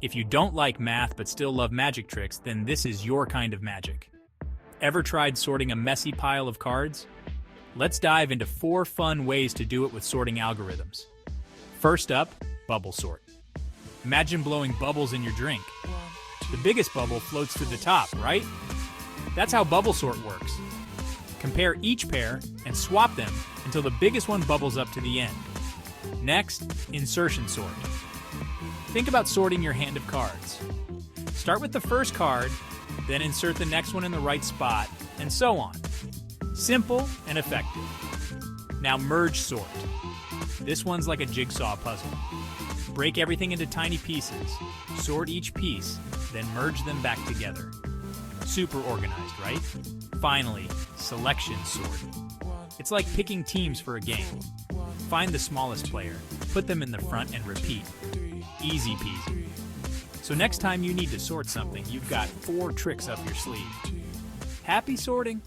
If you don't like math but still love magic tricks, then this is your kind of magic. Ever tried sorting a messy pile of cards? Let's dive into 4 fun ways to do it with sorting algorithms. First up, bubble sort. Imagine blowing bubbles in your drink. The biggest bubble floats to the top, right? That's how bubble sort works. Compare each pair and swap them until the biggest one bubbles up to the end. Next, insertion sort. Think about sorting your hand of cards. Start with the first card, then insert the next one in the right spot, and so on. Simple and effective. Now merge sort. This one's like a jigsaw puzzle. Break everything into tiny pieces, sort each piece, then merge them back together. Super organized, right? Finally, selection sort. It's like picking teams for a game. Find the smallest player, put them in the front and repeat. Easy peasy. So next time you need to sort something, you've got 4 tricks up your sleeve. Happy sorting!